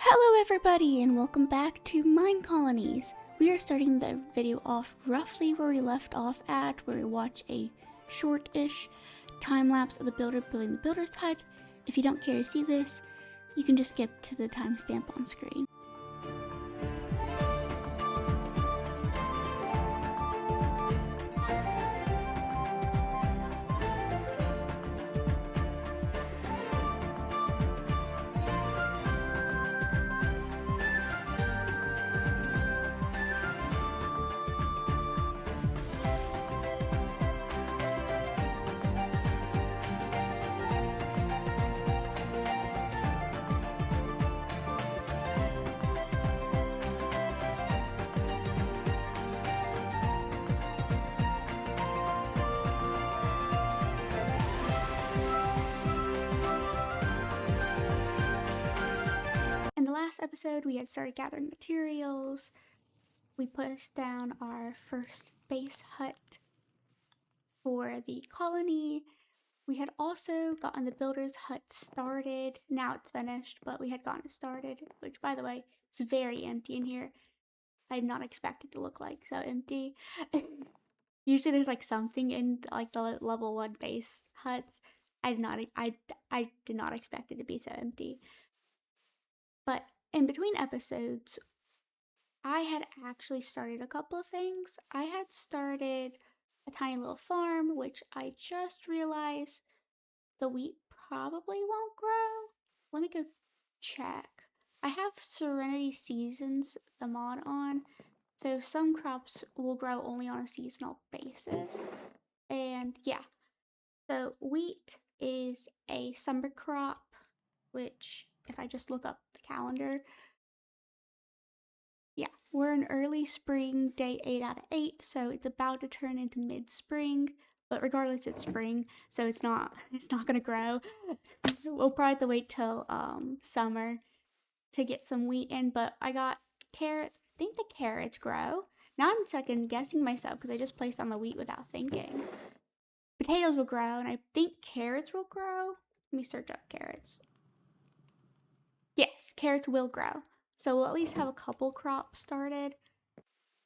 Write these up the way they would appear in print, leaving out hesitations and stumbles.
Hello everybody and welcome back to MineColonies. We are starting the video off roughly where we left off at, where we watch a short-ish time-lapse of the builder building the builder's hut. If you don't care to see this, you can just skip to the timestamp on screen. In the last episode, we had started gathering materials. We put down our first base hut for the colony. We had also gotten the builder's hut started. Now it's finished, but we had gotten it started, which, by the way, it's very empty in here. I did not expect it to look like so empty. Usually there's like something in like the level 1 base huts. I did not expect it to be so empty. But in between episodes, I had actually started a couple of things. I had started a tiny little farm, which I just realized the wheat probably won't grow. Let me go check. I have Serenity Seasons, the mod on, so some crops will grow only on a seasonal basis. And yeah, so wheat is a summer crop, which if I just look up the calendar, yeah, we're in early spring, day 8 out of 8, so it's about to turn into mid-spring. But regardless, it's spring, so it's not gonna grow. We'll probably have to wait till summer to get some wheat in. But I got carrots. I think the carrots grow. Now I'm second guessing myself because I just placed on the wheat without thinking. Potatoes will grow, and I think carrots will grow. Let me search up carrots. Yes, carrots will grow. So we'll at least have a couple crops started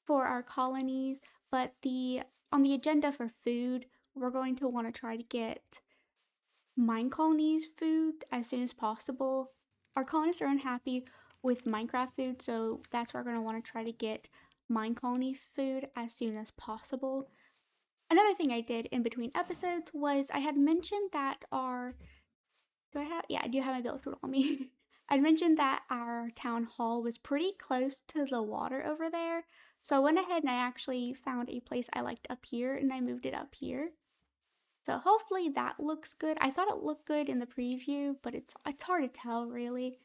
for our colonies. But on the agenda for food, we're going to want to try to get MineColonies food as soon as possible. Our colonists are unhappy with Minecraft food, so that's where we're going to want to try to get MineColony food as soon as possible. Another thing I did in between episodes was I had mentioned that I do have my build tool on me. I'd mentioned that our town hall was pretty close to the water over there. So I went ahead and I actually found a place I liked up here and I moved it up here. So hopefully that looks good. I thought it looked good in the preview, but it's hard to tell really.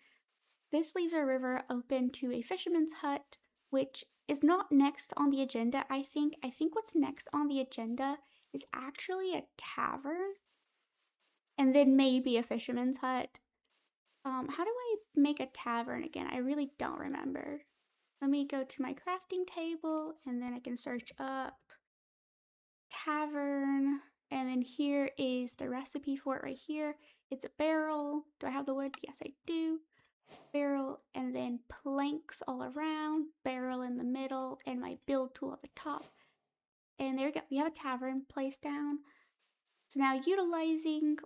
This leaves our river open to a fisherman's hut, which is not next on the agenda, I think. I think what's next on the agenda is actually a tavern and then maybe a fisherman's hut. How do I make a tavern again? I really don't remember. Let me go to my crafting table and then I can search up tavern. And then here is the recipe for it right here. It's a barrel. Do I have the wood? Yes, I do. Barrel and then planks all around, barrel in the middle, and my build tool at the top. And there we go. We have a tavern placed down. So now utilizing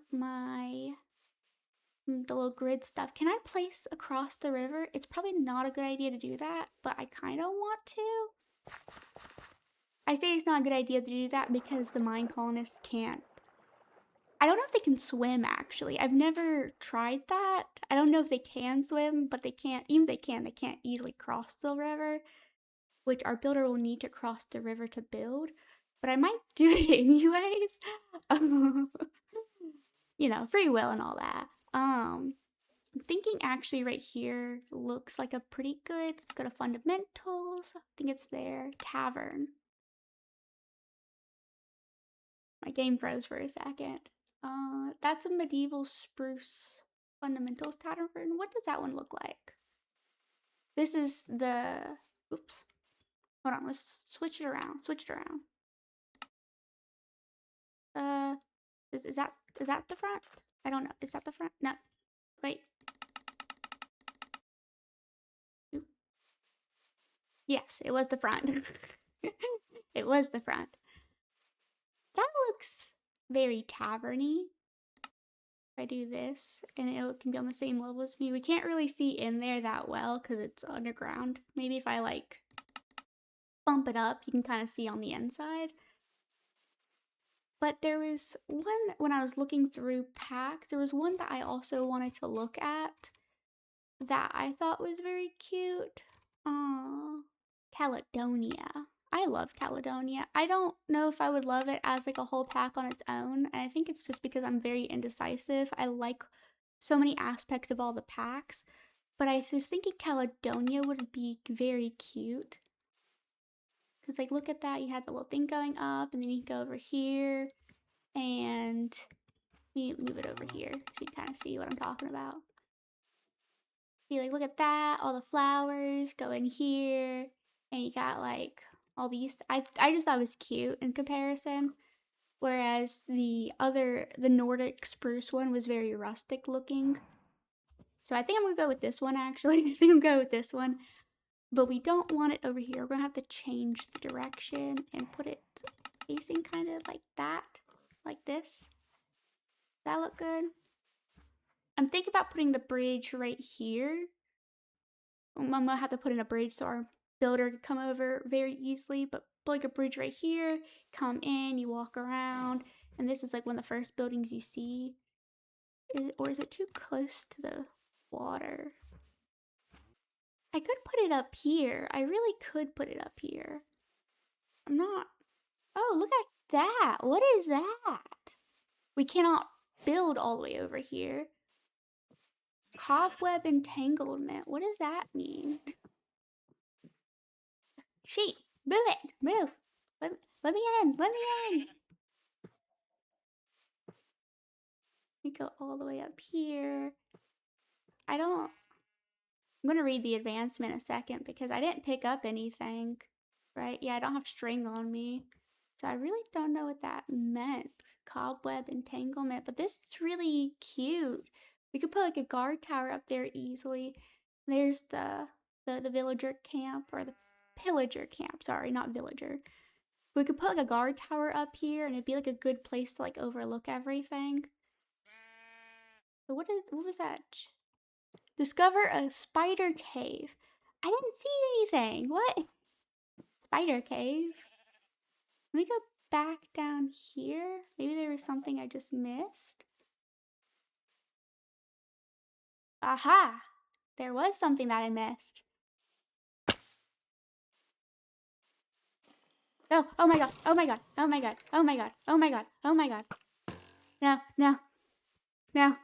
the little grid stuff. Can I place across the river? It's probably not a good idea to do that, but I kind of want to. I say it's not a good idea to do that because the MineColonists can't. I don't know if they can swim, actually. I've never tried that. I don't know if they can swim, but they can't. Even if they can't easily cross the river, which our builder will need to cross the river to build. But I might do it anyways. You know, free will and all that. I'm thinking actually right here looks like a pretty good. Let's go to fundamentals. I think it's there. Tavern. My game froze for a second. That's a medieval spruce fundamentals tavern. What does that one look like? This is the. Oops. Hold on. Let's switch it around. Is that the front? I don't know. Is that the front? No. Wait. Yes, it was the front. It was the front. That looks very taverny. If I do this, and it can be on the same level as me. We can't really see in there that well because it's underground. Maybe if I like bump it up, you can kind of see on the inside. But there was one, when I was looking through packs, there was one that I also wanted to look at that I thought was very cute. Caledonia. I love Caledonia. I don't know if I would love it as like a whole pack on its own. And I think it's just because I'm very indecisive. I like so many aspects of all the packs. But I was thinking Caledonia would be very cute. Because like look at that. You had the little thing going up and then you can go over here. And let me move it over here so you can kind of see what I'm talking about. See, like look at that. All the flowers go in here. And you got like all these. I just thought it was cute in comparison. Whereas the Nordic spruce one was very rustic looking. So I think I'm gonna go with this one actually. I think I'm going with this one. But we don't want it over here. We're gonna have to change the direction and put it facing kind of like that. Like this. Does that look good? I'm thinking about putting the bridge right here. I'm gonna have to put in a bridge so our builder could come over very easily, but like a bridge right here, come in, you walk around, and this is like one of the first buildings you see. Or is it too close to the water? I could put it up here. I really could put it up here. I'm not. Oh, look at that. What is that? We cannot build all the way over here. Cobweb entanglement. What does that mean? Sheep, move it, move. Let me in, let me in. We go all the way up here. I'm gonna read the advancement in a second because I didn't pick up anything, right? Yeah, I don't have string on me. So I really don't know what that meant. Cobweb entanglement, but this is really cute. We could put like a guard tower up there easily. There's the villager camp, or the pillager camp, sorry, not villager. We could put like a guard tower up here and it'd be like a good place to like overlook everything. But what was that? Discover a spider cave. I didn't see anything. What? Spider cave? Let me go back down here. Maybe there was something I just missed. Aha! There was something that I missed. Oh, oh my god, oh my god, oh my god, oh my god, oh my god, oh my god. No, no, no.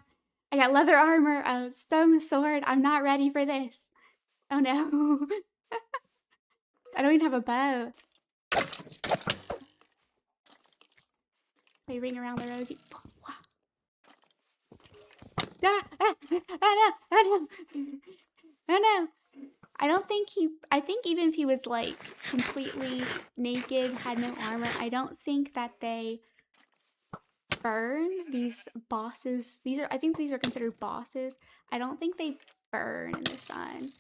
I got leather armor, a stone sword. I'm not ready for this. Oh no. I don't even have a bow. They ring around the rosy. Ah, ah, oh no, oh no. Oh no. I think even if he was like completely naked, had no armor, I don't think that they burn these bosses. I think these are considered bosses. I don't think they burn in the sun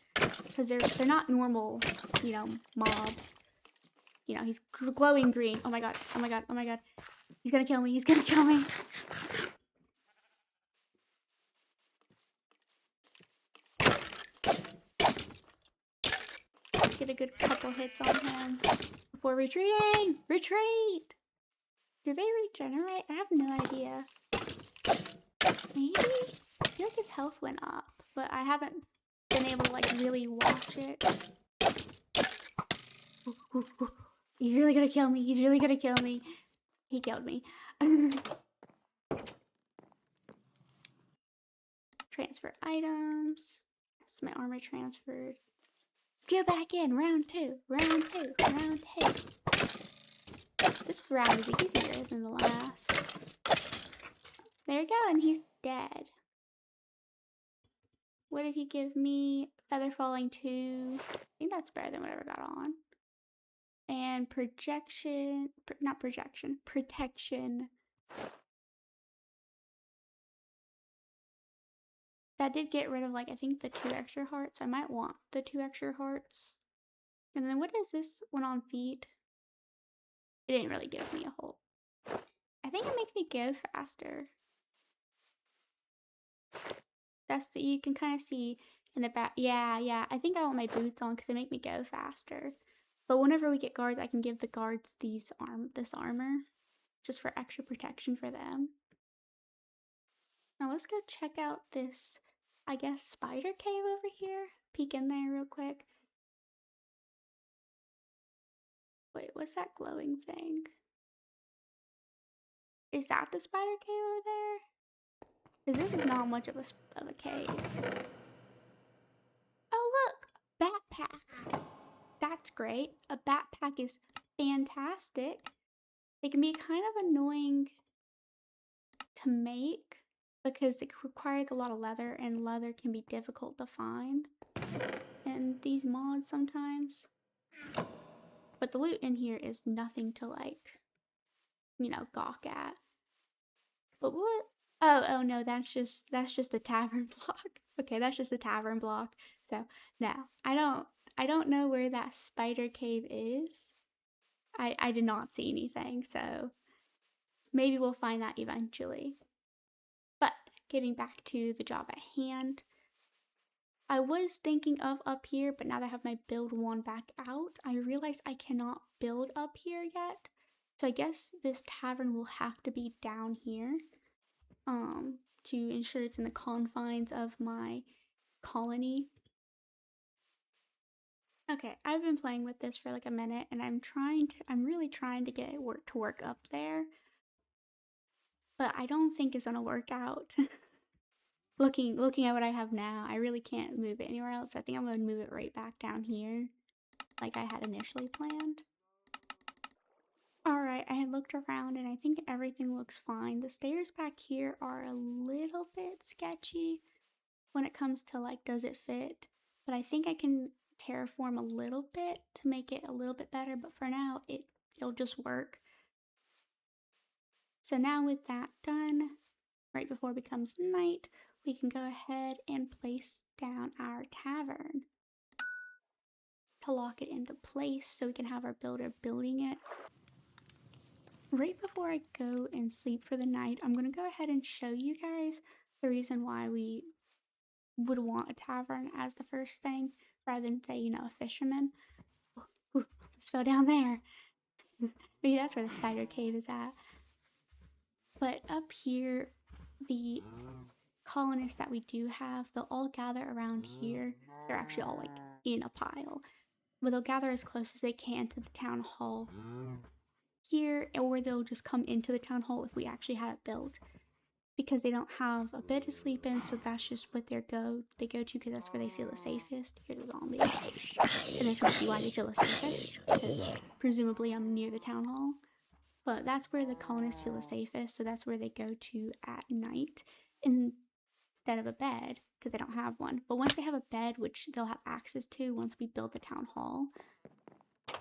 because they're not normal, you know, mobs. You know, he's glowing green. Oh my god, oh my god, oh my god. He's gonna kill me, he's gonna kill me. Get a good couple hits on him before retreating. Retreat! Do they regenerate? I have no idea. Maybe? I feel like his health went up, but I haven't been able to like really watch it. Ooh, ooh, ooh. He's really gonna kill me. He's really gonna kill me. He killed me. Transfer items. Yes, my armor transferred. Let's go back in. Round two. Round two. Round two. This round is easier than the last. There you go, and he's dead. What did he give me? Feather falling 2. I think that's better than whatever got on. And projection, not projection, protection. That did get rid of like, I think the 2 extra hearts. I might want the 2 extra hearts. And then what is this one on feet? It didn't really give me a whole. I think it makes me go faster. That's the, you can kind of see in the back. Yeah. I think I want my boots on because they make me go faster. But whenever we get guards, I can give the guards this armor, just for extra protection for them. Now let's go check out this, I guess, spider cave over here. Peek in there real quick. Wait, what's that glowing thing? Is that the spider cave over there? Because this is not much of a cave. Oh look, backpack. That's great. A backpack is fantastic. It can be kind of annoying to make because it requires a lot of leather, and leather can be difficult to find in these mods sometimes. But the loot in here is nothing to, like, you know, gawk at. But what? Oh no, that's just the tavern block. Okay, that's just the tavern block. So no, I don't know where that spider cave is. I did not see anything, so maybe we'll find that eventually. But getting back to the job at hand, I was thinking of up here, but now that I have my build one back out, I realize I cannot build up here yet. So I guess this tavern will have to be down here, to ensure it's in the confines of my colony. Okay, I've been playing with this for like a minute, and I'm really trying to get it to work up there. But I don't think it's gonna work out. Looking at what I have now, I really can't move it anywhere else. I think I'm gonna move it right back down here, like I had initially planned. Alright, I had looked around and I think everything looks fine. The stairs back here are a little bit sketchy when it comes to, like, does it fit? But I think I can terraform a little bit to make it a little bit better, but for now, it'll just work. So now with that done, right before it becomes night, we can go ahead and place down our tavern to lock it into place so we can have our builder building it. Right before I go and sleep for the night, I'm going to go ahead and show you guys the reason why we would want a tavern as the first thing rather than, say, you know, a fisherman. Ooh, just fell down there. Maybe that's where the spider cave is at. But up here, the colonists that we do have, they'll all gather around here. They're actually all, like, in a pile. But they'll gather as close as they can to the town hall here, or they'll just come into the town hall if we actually had it built, because they don't have a bed to sleep in, so that's just what they go to because that's where they feel the safest. Here's a zombie. And this might be why they feel the safest, because presumably I'm near the town hall. But that's where the colonists feel the safest, so that's where they go to at night instead of a bed, because they don't have one. But once they have a bed, which they'll have access to once we build the town hall,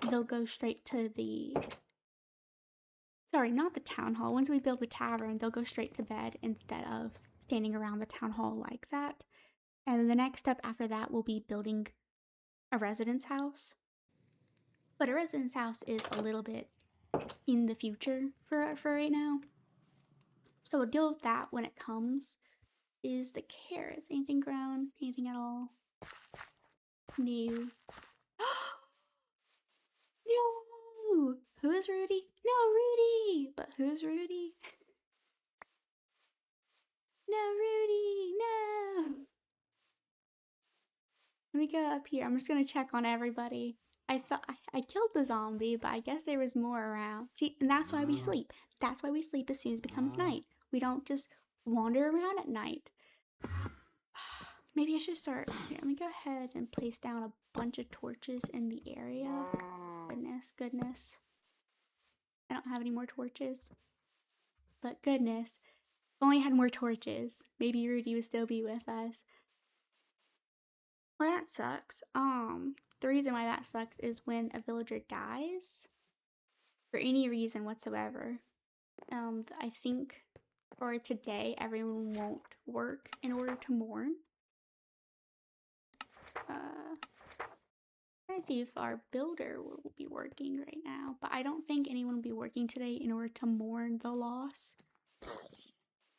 they'll go straight to the... Sorry, not the town hall. Once we build the tavern, they'll go straight to bed instead of standing around the town hall like that. And then the next step after that will be building a residence house. But a residence house is a little bit in the future for right now. So we'll deal with that when it comes. Is the carrots anything grown? Anything at all? No. No! Who is Rudy? No, Rudy! But who's Rudy? No, Rudy! No! Let me go up here. I'm just gonna check on everybody. I thought I killed the zombie, but I guess there was more around. See, and that's why we sleep. That's why we sleep as soon as it becomes night. We don't just wander around at night. Maybe I should start here. Let me go ahead and place down a bunch of torches in the area. Goodness. I don't have any more torches. But goodness. If only I had more torches, maybe Rudy would still be with us. Well, that sucks. The reason why that sucks is when a villager dies, for any reason whatsoever. I think for today, everyone won't work in order to mourn. Trying to see if our builder will be working right now, but I don't think anyone will be working today in order to mourn the loss,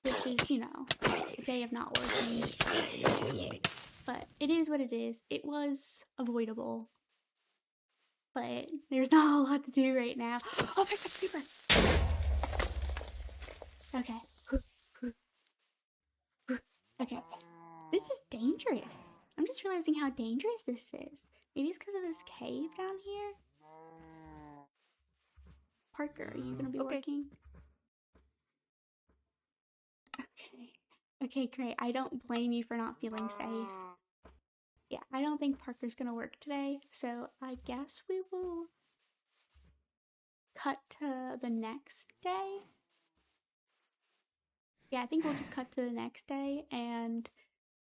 which is, you know, a day of not working. But it is what it is. It was avoidable, but there's not a lot to do right now. Oh my god, creeper! Okay. Okay. This is dangerous. I'm just realizing how dangerous this is. Maybe it's because of this cave down here? Parker, are you gonna be working? Okay. Okay, great. I don't blame you for not feeling safe. Yeah, I don't think Parker's gonna work today, so I guess we will cut to the next day. Yeah, I think we'll just cut to the next day and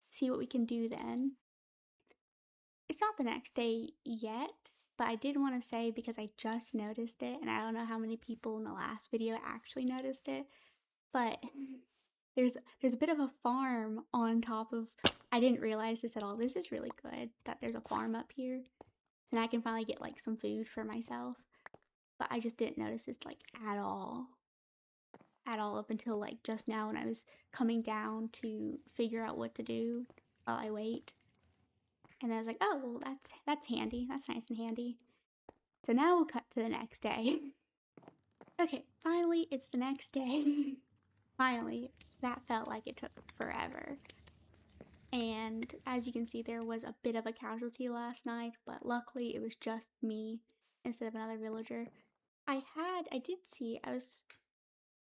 see what we can do then. It's not the next day yet, but I did want to say because I just noticed it, and I don't know how many people in the last video actually noticed it, but there's a bit of a farm on top of. I didn't realize this at all. This is really good that there's a farm up here, so now I can finally get like some food for myself. But I just didn't notice this like at all up until like just now when I was coming down to figure out what to do while I wait. And I was like, oh, well, that's handy. That's nice and handy. So now we'll cut to the next day. Okay, finally, it's the next day. Finally, that felt like it took forever. And as you can see, there was a bit of a casualty last night, but luckily it was just me instead of another villager. I did see, I was,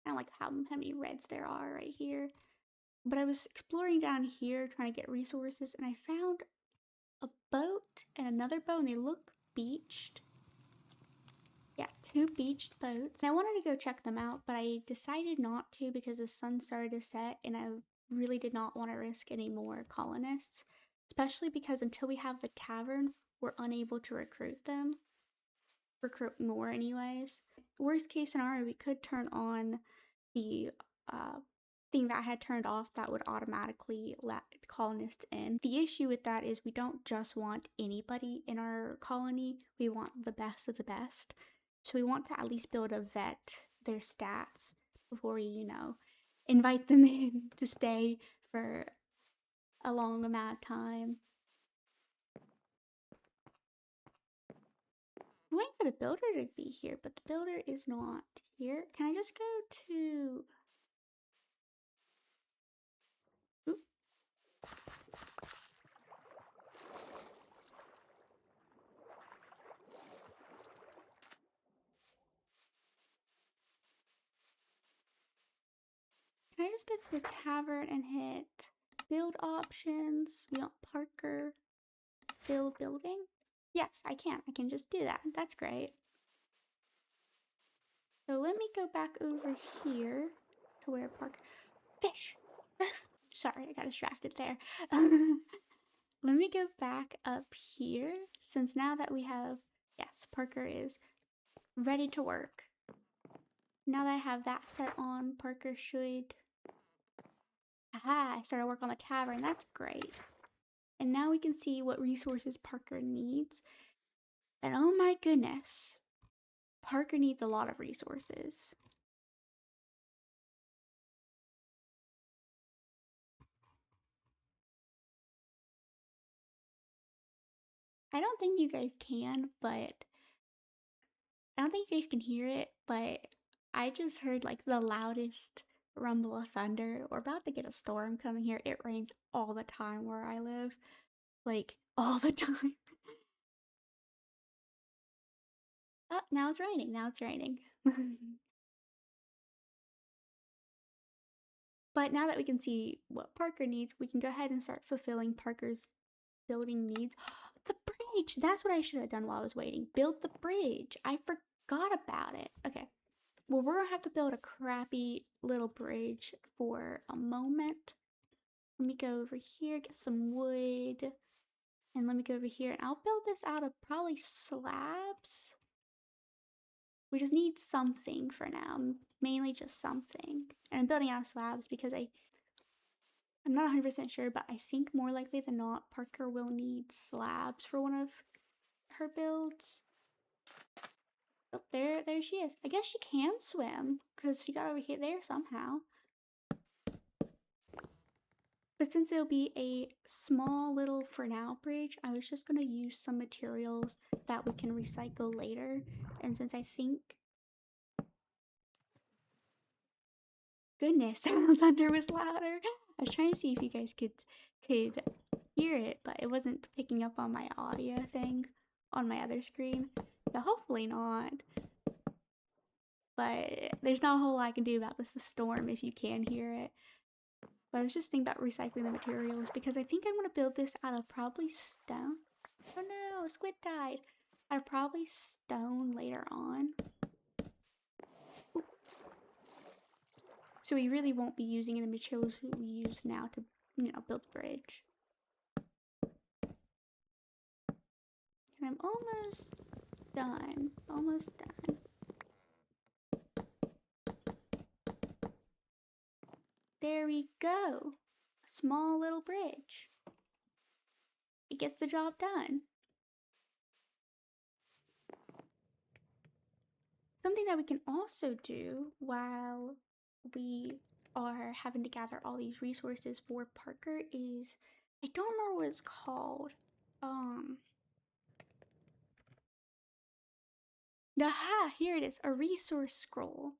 I don't like how many reds there are right here, but I was exploring down here trying to get resources, and I found a boat and another boat, and they look beached. Yeah, 2 beached boats. And I wanted to go check them out, but I decided not to because the sun started to set, and I really did not want to risk any more colonists, especially because until we have the tavern, we're unable to recruit more anyways. Worst case scenario, we could turn on the thing that I had turned off that would automatically let colonists in. The issue with that is we don't just want anybody in our colony, we want the best of the best. So we want to at least be able to vet their stats before we, you know, invite them in to stay for a long amount of time. I'm waiting for the builder to be here, but the builder is not here. Can I just go to... Oop. Can I just go to the tavern and hit build options? We want Parker, build building? Yes, I can. I can just do that. That's great. So let me go back over here to where Parker... Fish! Sorry, I got distracted there. Let me go back up here, since now that we have... Yes, Parker is ready to work. Now that I have that set on, Parker should... Aha, I started work on the tavern. That's great. And now we can see what resources Parker needs. And oh my goodness, Parker needs a lot of resources. I don't think you guys can, but I don't think you guys can hear it, but I just heard like the loudest rumble of thunder. We're about to get a storm coming here. It rains all the time where I live. Like, all the time. Oh, now it's raining. Now it's raining. But now that we can see what Parker needs, we can go ahead and start fulfilling Parker's building needs. The bridge! That's what I should have done while I was waiting. Build the bridge. I forgot about it. Okay. Well, we're gonna have to build a crappy little bridge for a moment. Let me go over here, get some wood. And let me go over here, and I'll build this out of probably slabs. We just need something for now, mainly just something. And I'm building out of slabs because I'm not 100% sure, but I think more likely than not, Parker will need slabs for one of her builds. Oh, there she is. I guess she can swim because she got over here there somehow. But since it'll be a small little for now bridge, I was just gonna use some materials that we can recycle later. And since I think, goodness, thunder was louder. I was trying to see if you guys could hear it, but it wasn't picking up on my audio thing on my other screen. So hopefully not. But there's not a whole lot I can do about this storm if you can hear it. But I was just thinking about recycling the materials because I think I'm going to build this out of probably stone. Oh no, a squid died. Out of probably stone later on. Ooh. So we really won't be using the materials we use now to, build the bridge. And I'm almost done. Almost done. There we go. A small little bridge. It gets the job done. Something that we can also do while we are having to gather all these resources for Parker is, I don't remember what it's called. Aha, here it is, a resource scroll.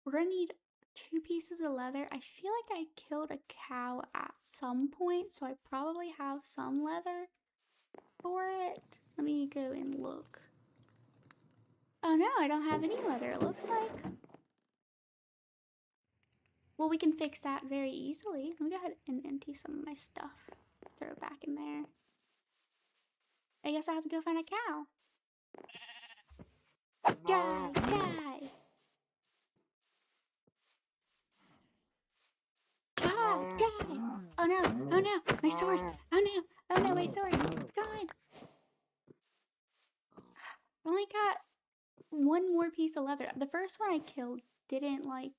We're gonna need 2 pieces of leather. I feel like I killed a cow at some point, so I probably have some leather for it. Let me go and look. Oh no, I don't have any leather, it looks like. Well, we can fix that very easily. Let me go ahead and empty some of my stuff. Throw it back in there. I guess I have to go find a cow. Die! Die! Oh, die! Oh no! Oh no! My sword! Oh no! Oh no! My sword! It's gone! I only got 1 more piece of leather. The first one I killed didn't, like,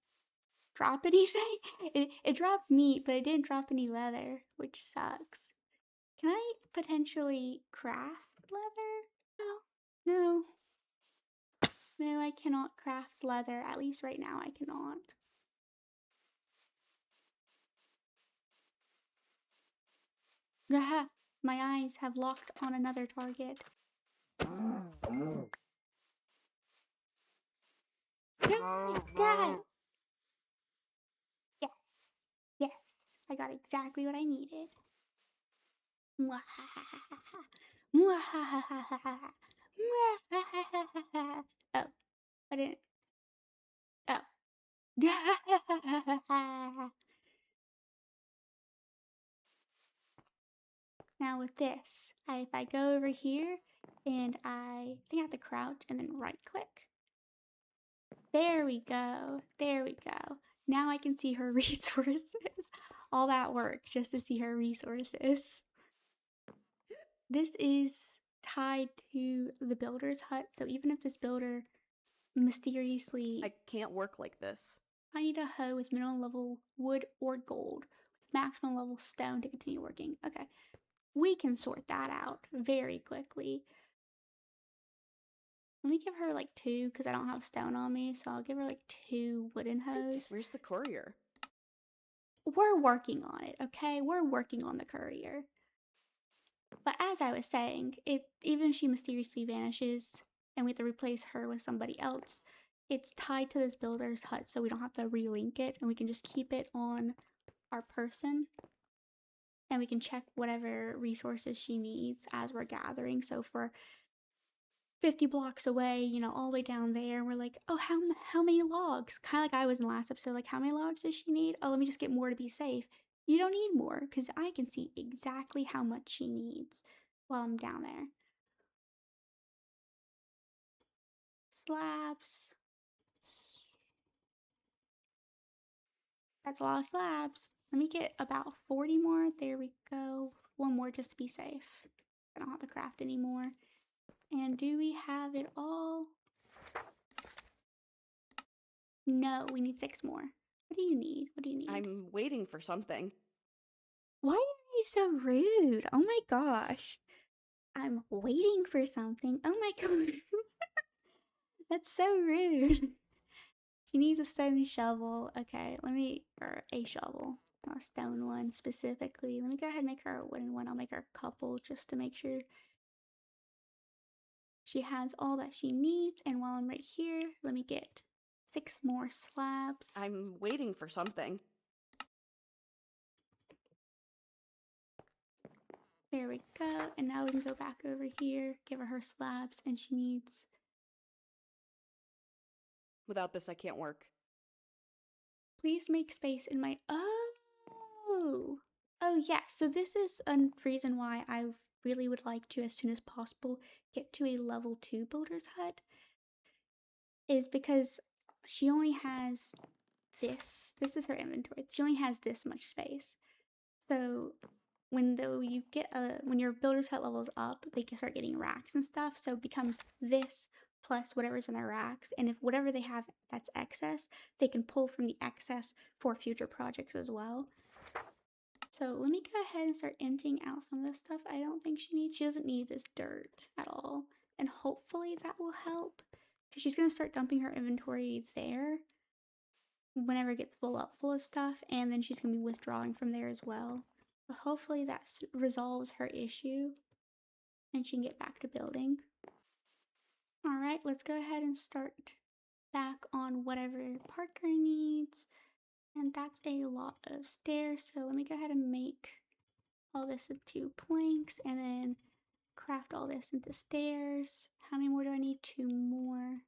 drop anything. It dropped meat, but it didn't drop any leather, which sucks. Can I potentially craft leather? No. No, I cannot craft leather. At least right now I cannot. Aha! My eyes have locked on another target. Die! Yes! Yes! I got exactly what I needed. Oh, I didn't. Oh. Now with this, if I go over here and I think I have to crouch and then right click. There we go. There we go. Now I can see her resources. All that work just to see her resources. This is tied to the builder's hut, so even if this builder mysteriously... I can't work like this. I need a hoe with minimum level wood or gold, with maximum level stone to continue working. Okay, we can sort that out very quickly. Let me give her like 2 because I don't have stone on me, so I'll give her like 2 wooden hoes. Where's the courier? We're working on it, okay? We're working on the courier. But as I was saying, even if she mysteriously vanishes and we have to replace her with somebody else, it's tied to this builder's hut, so we don't have to relink it, and we can just keep it on our person. And we can check whatever resources she needs as we're gathering. So for 50 blocks away, all the way down there, we're like, oh, how many logs? Kind of like I was in the last episode, like, how many logs does she need? Oh, let me just get more to be safe. You don't need more, because I can see exactly how much she needs while I'm down there. Slabs. That's a lot of slabs. Let me get about 40 more. There we go. 1 more just to be safe. I don't have to craft anymore. And do we have it all? No, we need 6 more. What do you need? What do you need? I'm waiting for something. Why are you so rude? Oh my gosh. I'm waiting for something. Oh my god. That's so rude. She needs a stone shovel. Okay, or a shovel, not a stone one specifically. Let me go ahead and make her a wooden one. I'll make her a couple just to make sure she has all that she needs. And while I'm right here, let me get 6 more slabs. I'm waiting for something. There we go. And now we can go back over here, give her slabs, and she needs... Without this, I can't work. Please make space in my... Oh! Oh, yeah. So this is a reason why I really would like to, as soon as possible, get to a level 2 builder's hut. Is because she only has this. This is her inventory. She only has this much space. So when your builder's hut levels up, they can start getting racks and stuff. So it becomes this plus whatever's in their racks. And if whatever they have that's excess, they can pull from the excess for future projects as well. So let me go ahead and start emptying out some of this stuff I don't think she needs. She doesn't need this dirt at all. And hopefully that will help. Because she's going to start dumping her inventory there whenever it gets full of stuff. And then she's going to be withdrawing from there as well. So hopefully that resolves her issue. And she can get back to building. Alright, let's go ahead and start back on whatever Parker needs. And that's a lot of stairs, so let me go ahead and make all this into planks and then craft all this into stairs. How many more do I need? 2 more.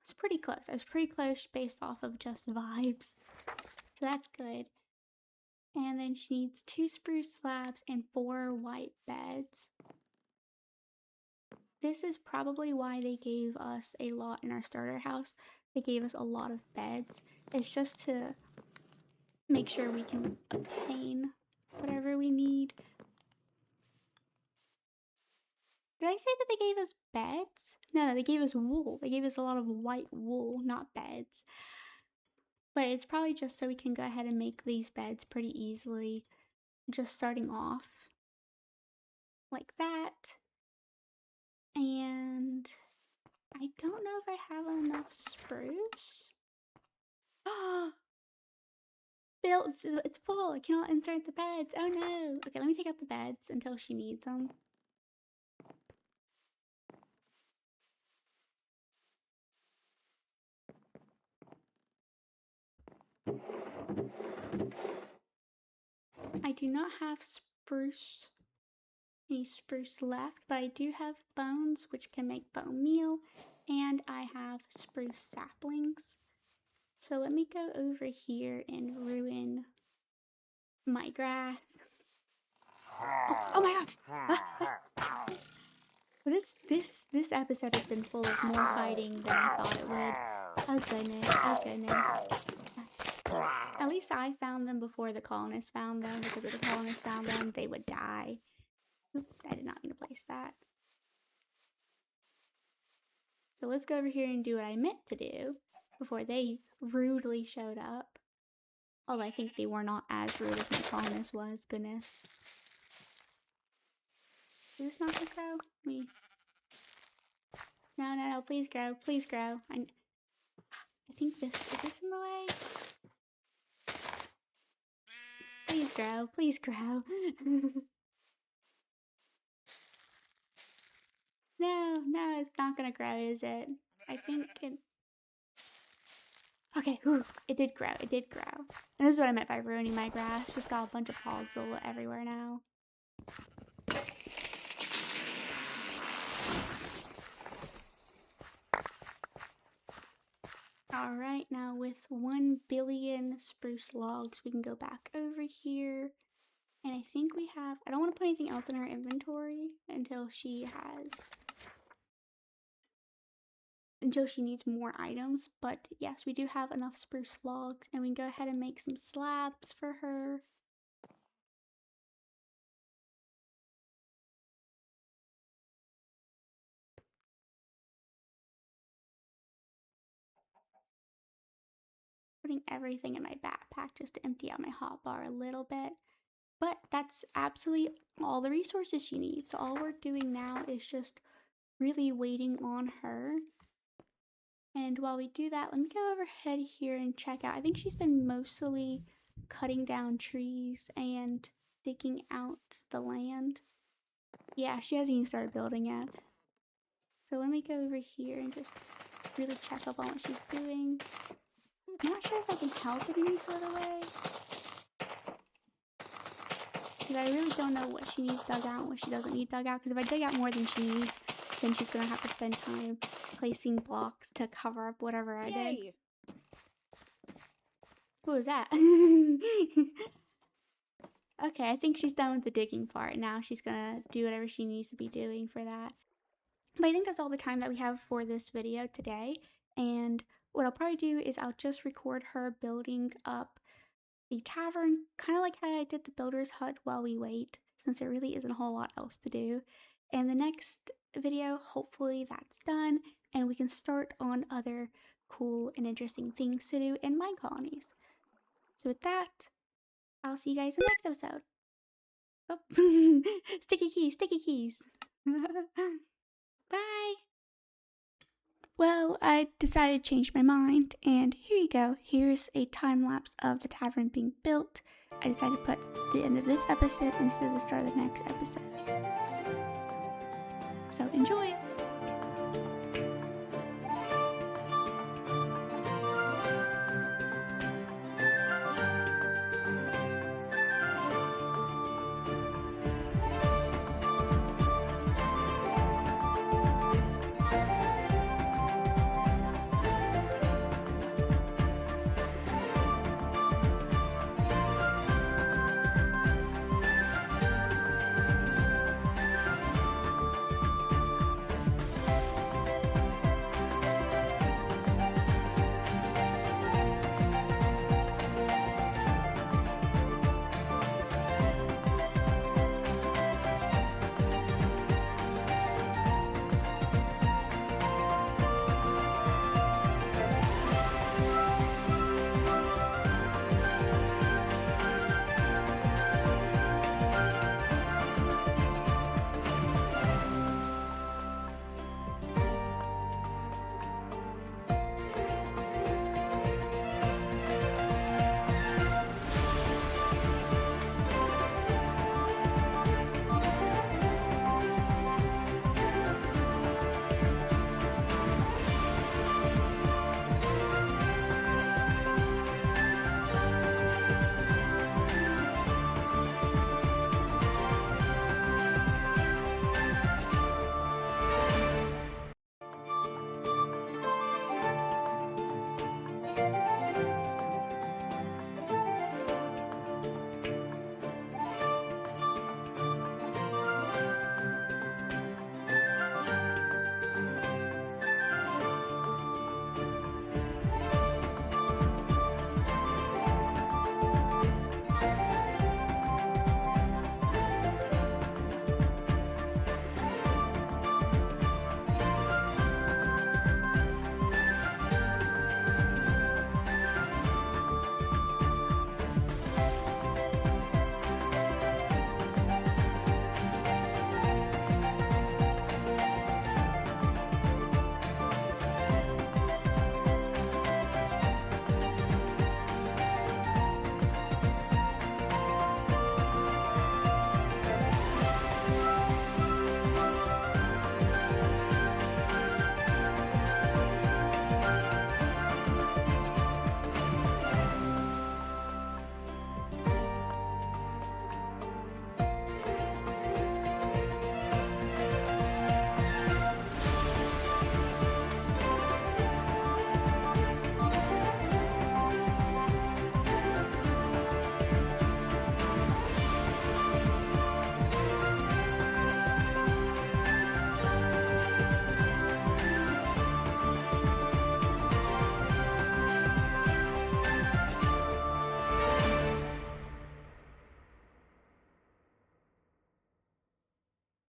It's pretty close. I was pretty close based off of just vibes. So that's good. And then she needs 2 spruce slabs and 4 white beds. This is probably why they gave us a lot in our starter house. They gave us a lot of beds. It's just to make sure we can obtain whatever we need. Did I say that they gave us beds? No, they gave us wool. They gave us a lot of white wool, not beds. But it's probably just so we can go ahead and make these beds pretty easily. Just starting off like that. And I don't know if I have enough spruce. Bill, it's full. I cannot insert the beds. Oh no. Okay, let me take out the beds until she needs them. I do not have any spruce left, but I do have bones, which can make bone meal, and I have spruce saplings. So let me go over here and ruin my grass. Oh my gosh! This episode has been full of more fighting than I thought it would. Oh goodness! Oh goodness! At least I found them before the colonists found them, because if the colonists found them, they would die. Oop, I did not mean to place that. So let's go over here and do what I meant to do before they rudely showed up. Although I think they were not as rude as my colonist was. Goodness. Is this not gonna grow? No, please grow. Please grow. I think is this in the way? Please grow. Please grow. No, it's not gonna grow, is it? I think it... Okay, whew, it did grow. It did grow. And this is what I meant by ruining my grass. Just got a bunch of hogs everywhere now. Alright, now with 1 billion spruce logs, we can go back over here. And I think we have... I don't want to put anything else in our inventory until she needs more items. But yes, we do have enough spruce logs, and we can go ahead and make some slabs for her. Putting everything in my backpack just to empty out my hotbar a little bit. But that's absolutely all the resources she needs. So all we're doing now is just really waiting on her. And while we do that, let me go overhead here and check out. I think she's been mostly cutting down trees and digging out the land. Yeah, she hasn't even started building yet. So let me go over here and just really check up on what she's doing. I'm not sure if I can help in any sort of way, because I really don't know what she needs dug out and what she doesn't need dug out. Because if I dig out more than she needs, then she's gonna have to spend time placing blocks to cover up whatever I did. What was that? Okay, I think she's done with the digging part. Now she's gonna do whatever she needs to be doing for that. But I think that's all the time that we have for this video today. And what I'll probably do is I'll just record her building up the tavern, kind of like how I did the builder's hut while we wait, since there really isn't a whole lot else to do. And the next video, hopefully that's done, and we can start on other cool and interesting things to do in MineColonies. So with that, I'll see you guys in the next episode. Oh, sticky keys, sticky keys. Bye! Well, I decided to change my mind, and here you go. Here's a time lapse of the tavern being built. I decided to put the end of this episode instead of the start of the next episode. So enjoy!